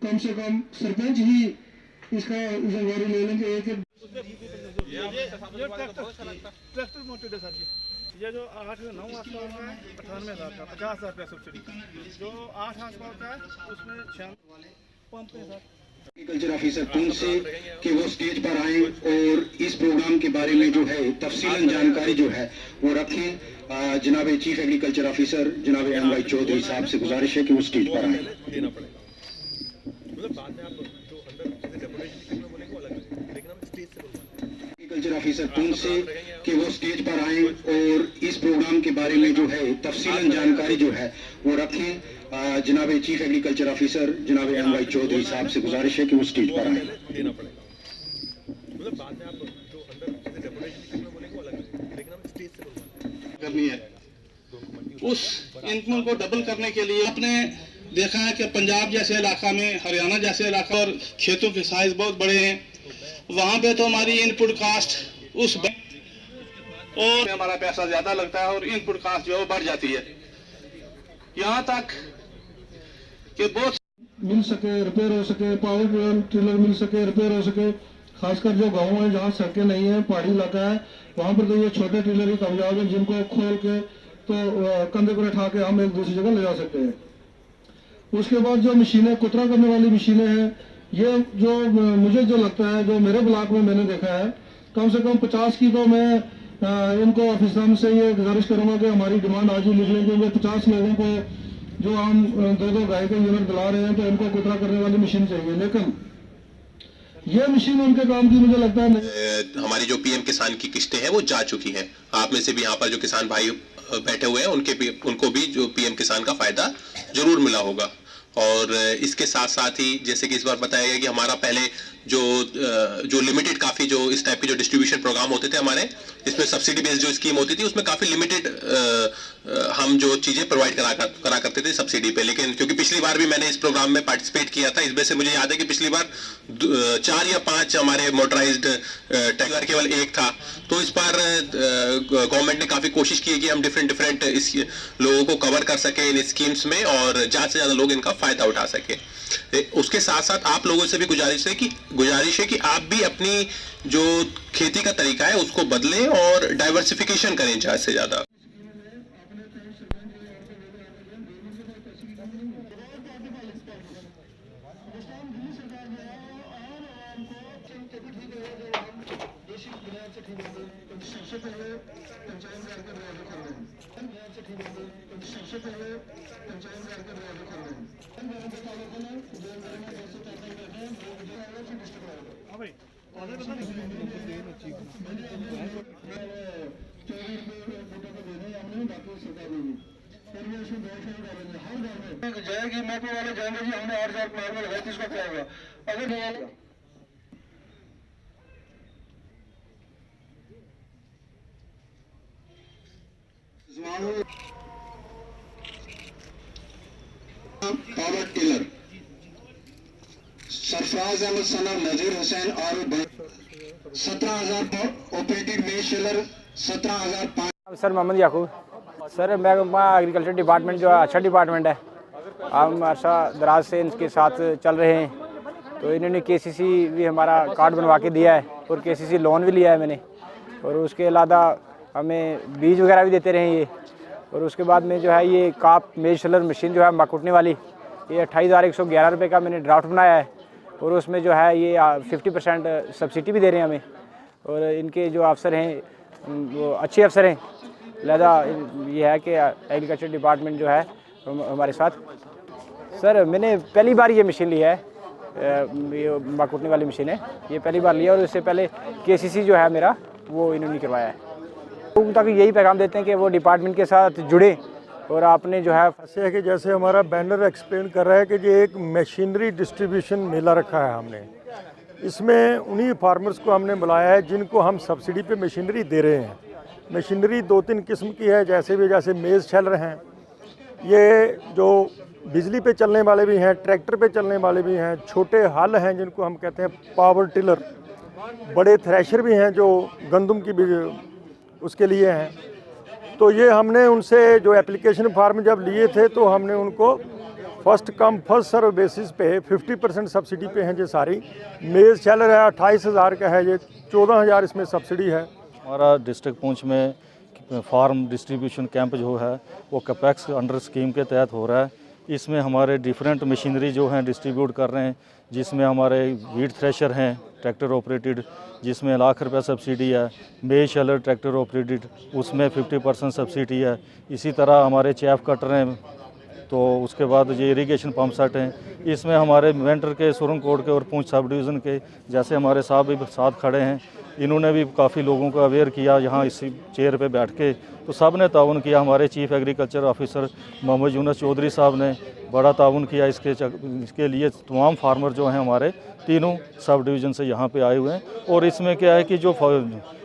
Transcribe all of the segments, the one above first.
कम से कम सरपंच ही इसका जिम्मेदारी ले लेंगे। एक ट्रैक्टर मोटेड है सर, ये जो 8-9 हाथ का होता है 98,000 का, 50,000 रुपया सब्सिडी। जो 8 हाथ का होता है उसमें 6 पंप है सर। एग्रीकल्चर ऑफिसर पुंछ से कि वो स्टेज पर आए और इस प्रोग्राम के बारे में जो है तफसीलन जानकारी जो है वो रखें। जनाब चीफ एग्रीकल्चर ऑफिसर जनाब MY चौधरी साहब से गुजारिश है कि वो स्टेज पर आए। एग्रीकल्चर ऑफिसर पुंछ से कि वो स्टेज पर आए और इस प्रोग्राम के बारे में जो है तफसीलन जानकारी जो है वो रखें। जनाब चीफ एग्रीकल्चर ऑफिसर जनाब MY चौधरी साहब से गुजारिश है कि वो स्टेज पर आए। करनी है उस इनकम को डबल करने के लिए आपने देखा है कि पंजाब जैसे इलाका में, हरियाणा जैसे इलाका और खेतों के साइज बहुत बड़े हैं, वहाँ पे तो हमारी इनपुट कास्ट उस और हमारा पैसा ज्यादा लगता है और इनपुट कास्ट जो है बढ़ जाती है, यहाँ तक कि बहुत मिल सके, रिपेयर हो सके, पावर टिलर मिल सके, रिपेयर हो सके। खासकर जो गाँव है जहाँ सड़कें नहीं है, पहाड़ी इलाका है, वहाँ पर तो ये छोटे टिलर ही कामयाब है जिनको खोल के तो कंधे पर उठा के हम एक दूसरी जगह ले जा सकते हैं। उसके बाद जो मशीनें, कुतरा करने वाली मशीनें हैं, ये जो मुझे जो लगता है, जो मेरे ब्लॉक में मैंने देखा है, कम से कम 50 की तो मैं इनको ऑफिसर से ये गुजारिश करूंगा कि हमारी डिमांड आज ही लिख लें, क्योंकि 50 लोगों को जो हम 2-2 गाय के यूनिट दिला रहे हैं तो इनको कुतरा करने वाली मशीन चाहिए, लेकिन ये मशीन उनके काम की मुझे लगता है। हमारी जो PM किसान की किस्तें हैं वो जा चुकी हैं। आप में से भी यहाँ पर जो किसान भाई बैठे हुए हैं उनको भी जो PM किसान का फायदा जरूर मिला होगा। और इसके साथ साथ ही जैसे कि इस बार बताया गया कि हमारा पहले जो लिमिटेड काफ़ी जो इस टाइप के जो डिस्ट्रीब्यूशन प्रोग्राम होते थे हमारे, इसमें सब्सिडी बेस्ड जो स्कीम होती थी उसमें काफ़ी लिमिटेड हम जो चीज़ें प्रोवाइड करा करते थे सब्सिडी पे। लेकिन क्योंकि पिछली बार भी मैंने इस प्रोग्राम में पार्टिसिपेट किया था, इसमें से मुझे याद है कि पिछली बार 4 या 5 हमारे मोटराइज्ड ट्रैक्टर केवल एक था। तो इस बार गवर्नमेंट ने काफ़ी कोशिश की है कि हम डिफरेंट इस लोगों को कवर कर सकें इन स्कीम्स में और ज़्यादा से ज़्यादा लोग इनका फ़ायदा उठा सकें। उसके साथ साथ आप लोगों से भी गुजारिश है कि आप भी अपनी जो खेती का तरीका है उसको बदलें और डाइवर्सिफिकेशन करें ज़्यादा से ज़्यादा। जाएगी मैपो वाले जाएंगे जी, हमने 8,000 प्लान में लगाई थी, इसका क्या होगा अगर नहीं आएगा। पावर टिलर सरफराज अहमद सना नजीर हुसैन और 17,000 ऑपरेटेड मेज टिलर 17,005। सर मोहम्मद याकूब सर, मैं एग्रीकल्चर डिपार्टमेंट जो अच्छा डिपार्टमेंट है, हम अर्सा दराज से इनके साथ चल रहे हैं। तो इन्होंने KCC भी हमारा कार्ड बनवा के दिया है और KCC लोन भी लिया है मैंने, और उसके अलावा हमें बीज वगैरह भी देते रहे ये। और उसके बाद में जो है ये काप मेज शलर मशीन जो है मकुटने वाली, ये 28,111 रुपये का मैंने ड्राफ्ट बनाया है, और उसमें जो है ये 50% सब्सिडी भी दे रहे हैं हमें। और इनके जो अफसर हैं वो अच्छे अफसर हैं, लिहाजा ये है कि एग्रीकल्चर डिपार्टमेंट जो है हमारे साथ। सर मैंने पहली बार ये मशीन ली है, ये मकुटने वाली मशीन है, ये पहली बार लिया, और इससे पहले KCC जो है मेरा वो इन्होंने करवाया है। लोगों तक यही पैगाम देते हैं कि वो डिपार्टमेंट के साथ जुड़े, और आपने जो है ऐसे है कि जैसे हमारा बैनर एक्सप्लेन कर रहा है कि ये एक मशीनरी डिस्ट्रीब्यूशन मेला रखा है हमने, इसमें उन्हीं फार्मर्स को हमने बुलाया है जिनको हम सब्सिडी पे मशीनरी दे रहे हैं। मशीनरी 2-3 किस्म की है, जैसे मेज़ छेलर हैं, ये जो बिजली पे चलने वाले भी हैं, ट्रैक्टर पे चलने वाले भी हैं, छोटे हल हैं जिनको हम कहते हैं पावर टिलर, बड़े थ्रेशर भी हैं जो गंदम की भी उसके लिए हैं। तो ये हमने उनसे जो एप्लीकेशन फार्म जब लिए थे तो हमने उनको first come first serve basis पे 50% सब्सिडी पे हैं ये सारी। मेज़ शैलर है 28,000 का है, ये 14,000 इसमें सब्सिडी है। हमारा डिस्ट्रिक्ट पुंछ में फार्म डिस्ट्रीब्यूशन कैंप जो है वो कैपेक्स अंडर स्कीम के तहत हो रहा है। इसमें हमारे डिफरेंट मशीनरी जो हैं डिस्ट्रीब्यूट कर रहे हैं, जिसमें हमारे वीट थ्रेशर हैं ट्रैक्टर ऑपरेटेड, जिसमें ₹1,00,000 सब्सिडी है। मेज शेलर ट्रैक्टर ऑपरेटेड, उसमें 50% सब्सिडी है। इसी तरह हमारे चैफ कटर हैं, तो उसके बाद ये इरिगेशन पंप सेट हैं। इसमें हमारे मेंटर के सुरंगकोट के और पुंछ सब डिवीज़न के जैसे हमारे साहब भी साथ खड़े हैं, इन्होंने भी काफ़ी लोगों को अवेयर किया यहाँ इसी चेयर पे बैठ के, तो सब ने ताउन किया। हमारे chief agriculture officer Mohammad Yunus Chaudhary साहब ने बड़ा ताउन किया इसके लिए। तमाम फार्मर जो हैं हमारे तीनों सब डिवीज़न से यहाँ पे आए हुए हैं। और इसमें क्या है कि जो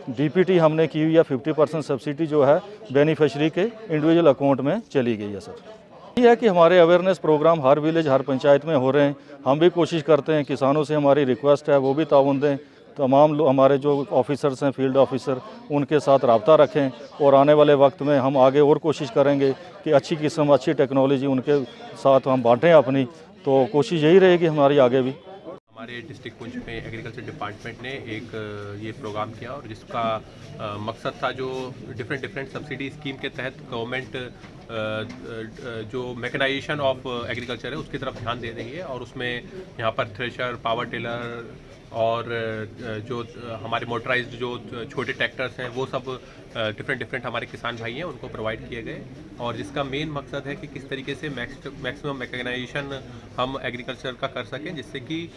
डीपीटी हमने की हुई है 50% सब्सिडी जो है बेनिफिशरी के इंडिविजुअल अकाउंट में चली गई है। सर ये है कि हमारे अवेयरनेस प्रोग्राम हर विलेज हर पंचायत में हो रहे हैं। हम भी कोशिश करते हैं, किसानों से हमारी रिक्वेस्ट है वो भी ताउन दें। तमाम लोग हमारे जो ऑफिसर्स हैं फील्ड ऑफिसर, उनके साथ रब्ता रखें और आने वाले वक्त में हम आगे और कोशिश करेंगे कि अच्छी किस्म अच्छी टेक्नोलॉजी उनके साथ हम बांटें अपनी। तो कोशिश यही रहेगी हमारी आगे भी। हमारे डिस्ट्रिक्ट पुंछ में एग्रीकल्चर डिपार्टमेंट ने एक ये प्रोग्राम किया और जिसका मकसद था जो डिफरेंट सब्सिडी स्कीम के तहत गवर्नमेंट जो मैकेनाइजेशन ऑफ एग्रीकल्चर है उसकी तरफ ध्यान दे रही है। और उसमें यहाँ पर थ्रेशर, पावर टिलर और जो हमारे मोटराइज्ड जो छोटे ट्रैक्टर्स हैं वो सब डिफरेंट हमारे किसान भाई हैं उनको प्रोवाइड किए गए। और जिसका मेन मकसद है कि किस तरीके से मैक्सिमम मैकेनाइजेशन हम एग्रीकल्चर का कर सकें, जिससे कि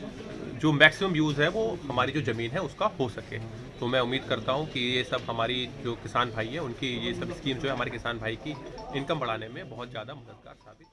जो मैक्सिमम यूज़ है वो हमारी जो ज़मीन है उसका हो सके। तो मैं उम्मीद करता हूँ कि ये सब हमारी जो किसान भाई हैं उनकी ये सब स्कीम जो है हमारे किसान भाई की इनकम बढ़ाने में बहुत ज़्यादा मददगार साबित